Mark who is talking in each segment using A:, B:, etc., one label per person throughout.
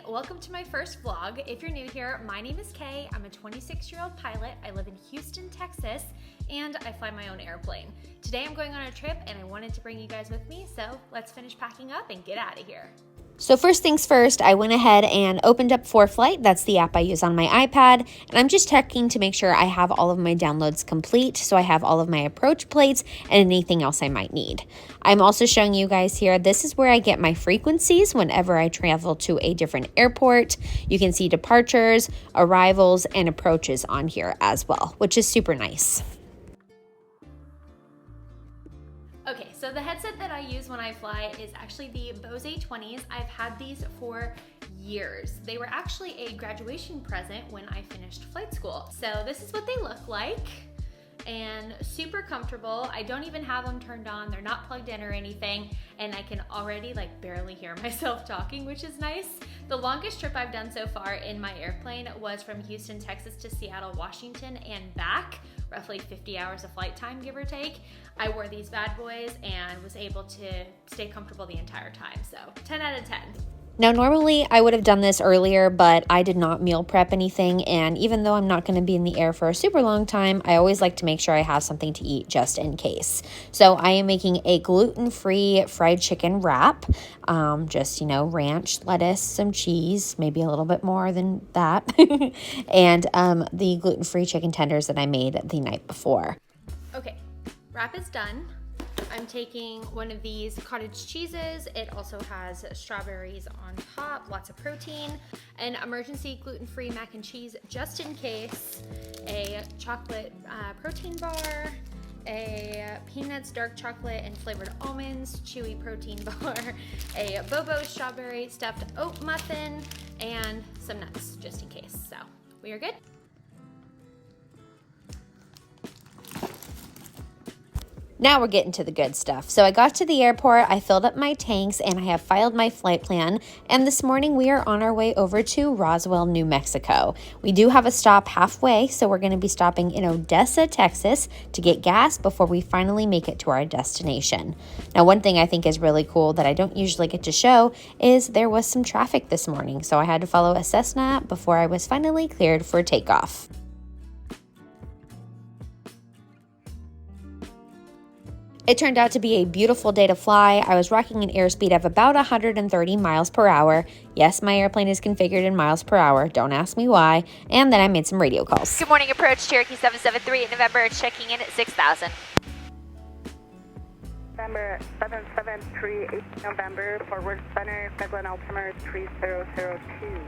A: welcome to my first vlog. If you're new here, my name is Kay. I'm a 26-year-old pilot. I live in Houston, Texas, and I fly my own airplane. Today I'm going on a trip and I wanted to bring you guys with me, so let's finish packing up and get out of here.
B: So first things first, I went ahead and opened up ForeFlight. That's the app I use on my iPad. And I'm just checking to make sure I have all of my downloads complete. So I have all of my approach plates and anything else I might need. I'm also showing you guys here, this is where I get my frequencies whenever I travel to a different airport. You can see departures, arrivals, and approaches on here as well, which is super nice.
A: Okay, so the headset that I use when I fly is actually the Bose A20s. I've had these for years. They were actually a graduation present when I finished flight school. So this is what they look like, and super comfortable. I don't even have them turned on. They're not plugged in or anything, and I can already barely hear myself talking, which is nice. The longest trip I've done so far in my airplane was from Houston, Texas to Seattle, Washington and back, roughly 50 hours of flight time, give or take. I wore these bad boys and was able to stay comfortable the entire time, so 10 out of 10.
B: Now, normally I would have done this earlier, but I did not meal prep anything, and even though I'm not going to be in the air for a super long time, I always like to make sure I have something to eat just in case. So I am making a gluten-free fried chicken wrap, just, ranch, lettuce, some cheese, maybe a little bit more than that, and the gluten-free chicken tenders that I made the night before.
A: Okay, wrap is done. I'm taking one of these cottage cheeses. It also has strawberries on top, lots of protein, an emergency gluten-free mac and cheese just in case, a chocolate protein bar, a peanuts, dark chocolate, and flavored almonds, chewy protein bar, a Bobo strawberry stuffed oat muffin, and some nuts just in case. So we are good.
B: Now we're getting to the good stuff. So I got to the airport, I filled up my tanks, and I have filed my flight plan. And this morning we are on our way over to Roswell, New Mexico. We do have a stop halfway, so we're going to be stopping in Odessa, Texas to get gas before we finally make it to our destination. Now, one thing I think is really cool that I don't usually get to show is there was some traffic this morning. So I had to follow a Cessna before I was finally cleared for takeoff. It turned out to be a beautiful day to fly. I was rocking an airspeed of about 130 miles per hour. Yes, my airplane is configured in miles per hour. Don't ask me why. And then I made some radio calls.
C: Good morning, approach Cherokee 773 in November. It's checking in at 6,000.
D: November 773, 8 November, forward center, Midland altimeter 3002.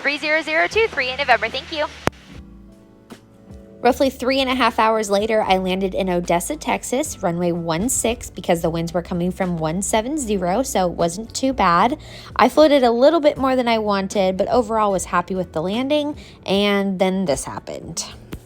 C: 3002, 3 in November, thank you.
B: Roughly 3.5 hours later, I landed in Odessa, Texas, runway 16, because the winds were coming from 170, so it wasn't too bad. I floated a little bit more than I wanted, but overall was happy with the landing, and then this happened.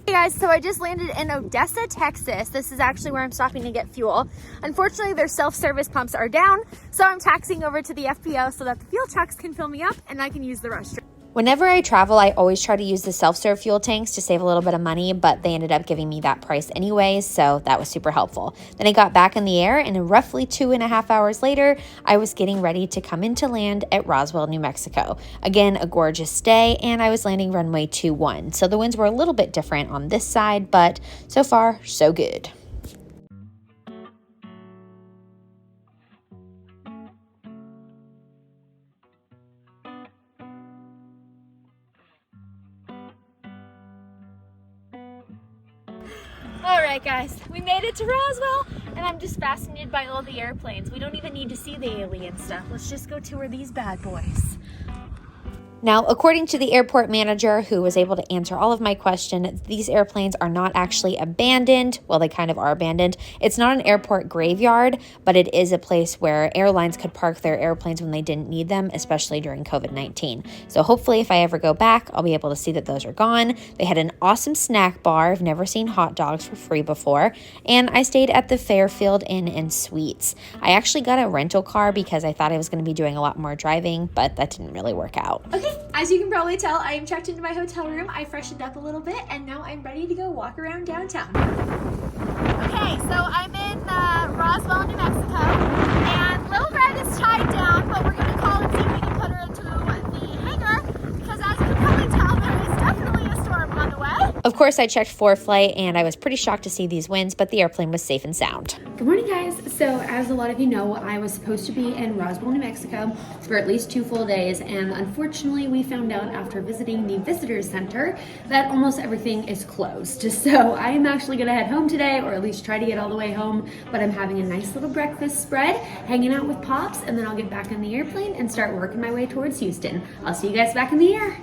A: Hey guys, so I just landed in Odessa, Texas. This is actually where I'm stopping to get fuel. Unfortunately, their self-service pumps are down, so I'm taxiing over to the FPO so that the fuel trucks can fill me up and I can use the restroom.
B: Whenever I travel, I always try to use the self-serve fuel tanks to save a little bit of money, but they ended up giving me that price anyways, so that was super helpful. Then I got back in the air, and roughly 2.5 hours later, I was getting ready to come into land at Roswell, New Mexico. Again, a gorgeous day, and I was landing runway 21. So the winds were a little bit different on this side, but so far, so good.
A: Alright guys, we made it to Roswell, and I'm just fascinated by all the airplanes. We don't even need to see the alien stuff. Let's just go tour these bad boys.
B: Now, according to the airport manager who was able to answer all of my questions, these airplanes are not actually abandoned. Well, they kind of are abandoned. It's not an airport graveyard, but it is a place where airlines could park their airplanes when they didn't need them, especially during COVID-19. So hopefully if I ever go back, I'll be able to see that those are gone. They had an awesome snack bar. I've never seen hot dogs for free before. And I stayed at the Fairfield Inn and Suites. I actually got a rental car because I thought I was going to be doing a lot more driving, but that didn't really work out.
A: Okay. As you can probably tell, I am checked into my hotel room. I freshened up a little bit, and now I'm ready to go walk around downtown. Okay, so I'm in Roswell, New Mexico, and Little Red is tied down, but we're going to call and see if we can put her into the
B: Of course, I checked ForeFlight and I was pretty shocked to see these winds, but the airplane was safe and sound.
E: Good morning, guys. So as a lot of you know, I was supposed to be in Roswell, New Mexico for at least 2 full days, and unfortunately we found out after visiting the visitors center that almost everything is closed. So I am actually gonna head home today, or at least try to get all the way home, but I'm having a nice little breakfast spread, hanging out with Pops, and then I'll get back in the airplane and start working my way towards Houston. I'll see you guys back in the air.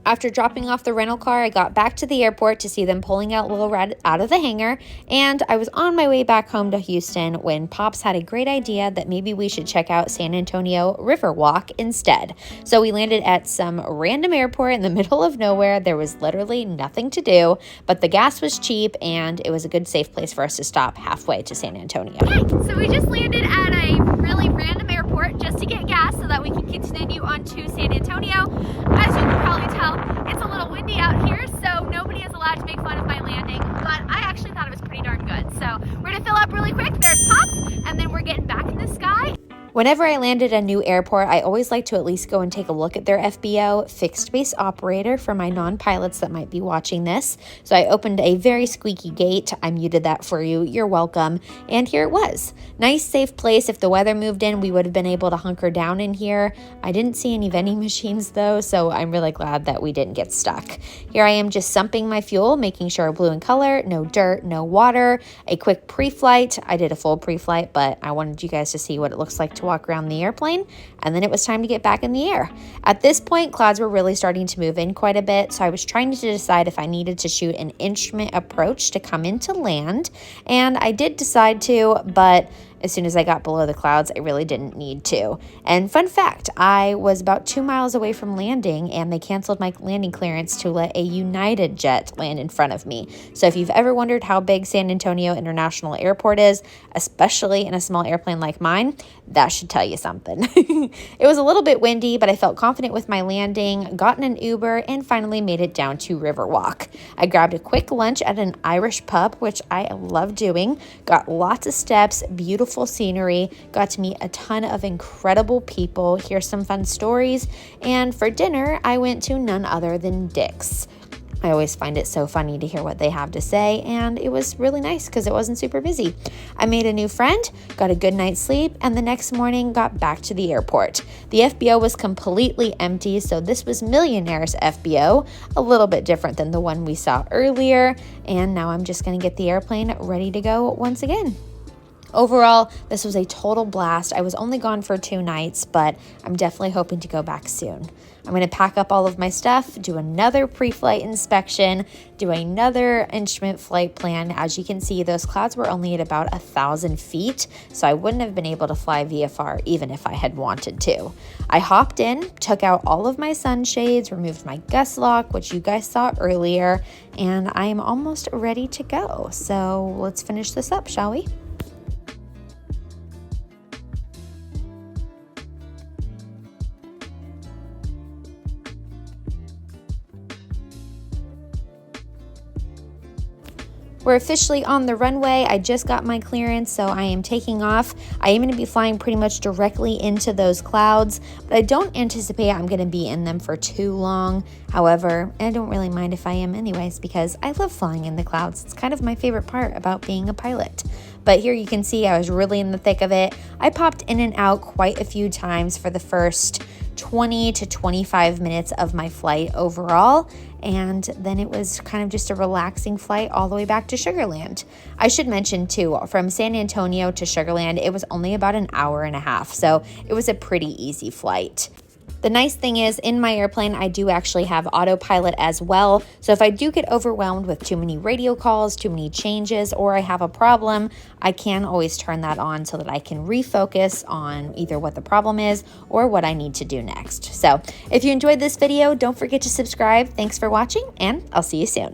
B: After dropping off the rental car, I got back to the airport to see them pulling out Little Red out of the hangar, and I was on my way back home to Houston when Pops had a great idea that maybe we should check out San Antonio Riverwalk instead. So we landed at some random airport in the middle of nowhere. There was literally nothing to do, but the gas was cheap and it was a good safe place for us to stop halfway to San Antonio.
A: Okay, so we just landed at a really random airport just to get gas so that we can continue on to San Antonio. As you can probably tell, it's a little windy out here, so nobody is allowed to make fun of my landing, but I actually thought it was pretty darn good. So we're gonna fill up really quick. There's Pops, and then we're getting back in the sky.
B: Whenever I landed a new airport, I always like to at least go and take a look at their FBO, fixed base operator, for my non-pilots that might be watching this. So I opened a very squeaky gate. I muted that for you. You're welcome. And here it was. Nice, safe place. If the weather moved in, we would have been able to hunker down in here. I didn't see any vending machines though, so I'm really glad that we didn't get stuck. Here I am just sumping my fuel, making sure blue in color, no dirt, no water, a quick pre-flight. I did a full pre-flight, but I wanted you guys to see what it looks like to walk around the airplane, and then it was time to get back in the air. At this point, clouds were really starting to move in quite a bit, so I was trying to decide if I needed to shoot an instrument approach to come into land, and I did decide to, but as soon as I got below the clouds, I really didn't need to. And fun fact, I was about 2 miles away from landing and they canceled my landing clearance to let a United jet land in front of me. So if you've ever wondered how big San Antonio International Airport is, especially in a small airplane like mine, that should tell you something. It was a little bit windy, but I felt confident with my landing, got in an Uber, and finally made it down to Riverwalk. I grabbed a quick lunch at an Irish pub, which I love doing, got lots of steps, beautiful scenery, got to meet a ton of incredible people, hear some fun stories, and for dinner, I went to none other than Dick's. I always find it so funny to hear what they have to say, and it was really nice because it wasn't super busy. I made a new friend, got a good night's sleep, and the next morning got back to the airport. The FBO was completely empty, so this was Millionaire's FBO, a little bit different than the one we saw earlier, and now I'm just going to get the airplane ready to go once again. Overall, this was a total blast. I was only gone for 2 nights, but I'm definitely hoping to go back soon. I'm going to pack up all of my stuff, do another pre-flight inspection, do another instrument flight plan. As you can see, those clouds were only at about 1,000 feet, so I wouldn't have been able to fly VFR even if I had wanted to. I hopped in, took out all of my sunshades, removed my gust lock, which you guys saw earlier, and I am almost ready to go. So let's finish this up, shall we? We're officially on the runway. I just got my clearance, so I am taking off. I am going to be flying pretty much directly into those clouds, but I don't anticipate I'm going to be in them for too long. However, I don't really mind if I am anyways, because I love flying in the clouds. It's kind of my favorite part about being a pilot. But here you can see I was really in the thick of it. I popped in and out quite a few times for the first 20 to 25 minutes of my flight overall, and then it was kind of just a relaxing flight all the way back to Sugarland. I should mention too, from San Antonio to Sugarland, it was only about an hour and a half, so it was a pretty easy flight. The nice thing is, in my airplane, I do actually have autopilot as well. So if I do get overwhelmed with too many radio calls, too many changes, or I have a problem, I can always turn that on so that I can refocus on either what the problem is or what I need to do next. So if you enjoyed this video, don't forget to subscribe. Thanks for watching, and I'll see you soon.